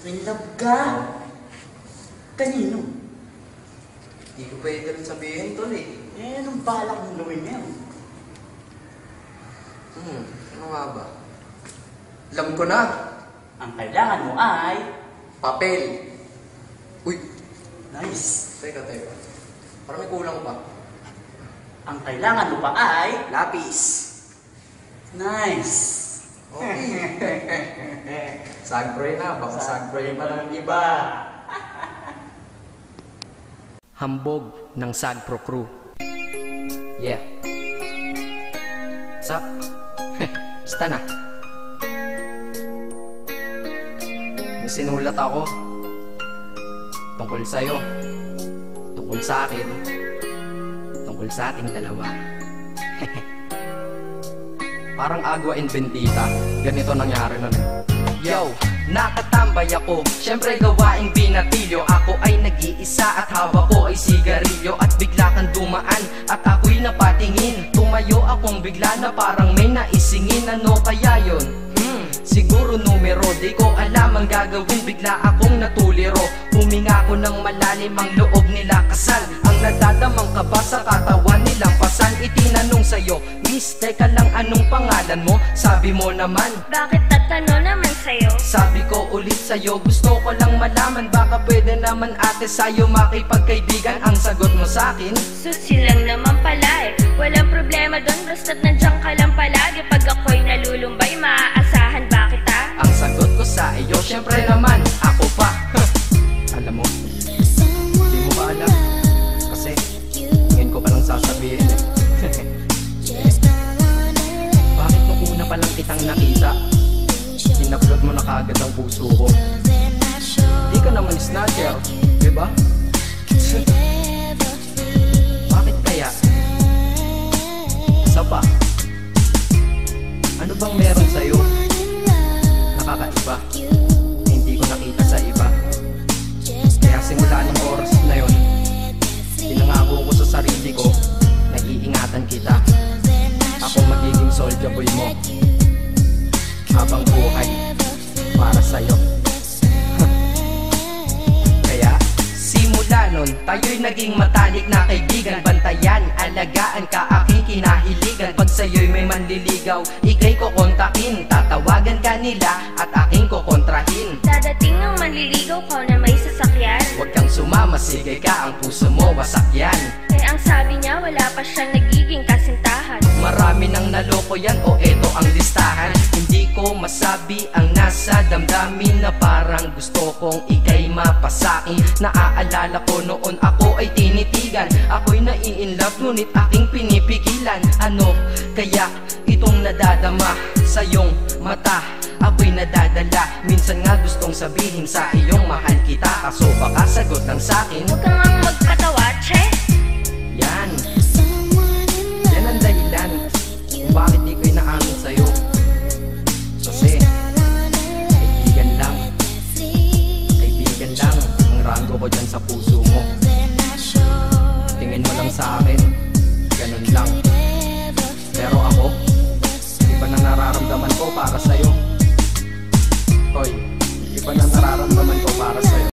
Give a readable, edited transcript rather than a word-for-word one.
In love ka? Kanino? Hindi ko pwede rin sabihin, tol eh. Eh, anong balak mong gawin ngayon? Ano nga ba? Alam ko na. Ang kailangan mo ay... Papel. Uy, Nice. teka. Parang may kulang pa. Ang kailangan mo pa ay... Lapis. Nice. Okay. Sagpray na, baka sagpray pa ng iba. Hambog ng Sagpro Crew. Yeah. Sup? Basta na. May sinulat ako tungkol sa'yo, tungkol sa akin, tungkol sa ating dalawa. Parang agwa and bendita, ganito nangyari nun. Yo, nakatambay ako, syempre gawaing binatilyo. Ako ay nag-iisa at hawak ko ay sigarilyo. At bigla kang dumaan at ako'y napatingin. Tumayo akong bigla na parang may naisingin. Ano kaya yun? Siguro numero, di ko alam ang gagawin. Bigla akong natuliro, huminga ko ng malalim, ang loob nila kasal. Ang nadadamang ka ba sa katawan nilang pasan? Itinanong sa'yo, miss, teka lang, anong pangalan mo? Sabi mo naman, bakit tatanong naman sa'yo? sabi ko ulit sa'yo, gusto ko lang malaman. Baka pwede naman ate sa'yo makipagkaibigan. Ang sagot mo sa'kin, Susi lang naman pala eh. Walang problema doon, basta't nandiyan ka lang palagi. Pag ako'y nalulumbay, maaasahan ba kita? ang sagot ko sa iyo, syempre naman, ako pa. Alam mo, hindi mo ba alam? Kasi, ngayon ko palang sasabihin eh. Bakit nung una palang kitang nakita, in-upload mo na kaagad ang puso ko? Di ka naman snatcher, diba? Bakit kaya? Isa pa, ano bang meron sa'yo? Nakakaiba, hindi ko nakita sa iba. Kaya simula ng oras na yun, pinangako ko sa sarili ko, nag-iingatan kita. Ako magiging soldier boy mo habang buhay para sa'yo. Kaya simula nun, tayo'y naging matalik na kaibigan. Bantayan, alagaan ka, aking kinahiligan. Pag sa'yo'y may manliligaw, ika'y kukontakin. Tatawagan ka nila at aking kukontrahin. Dadating ang manliligaw ko na may sasakyan. Huwag kang sumama, sige ka, ang puso mo wasak yan. Eh ang sabi niya, wala pa siyang nagiging kasintahan. Marami nang naloko yan, o eto ang listahan. Hindi ko masabi ang nasa damdamin, na parang gusto kong ika'y mapasakin. Naaalala ko noon ako ay tinitigan, ako'y nai-inlove ngunit aking pinipigilan. Ano kaya itong nadadama sa iyong mata? Ako'y nadadala, minsan nga gustong sabihin sa iyong mahal kita, kaso baka sagot lang sa'kin, Huwag kang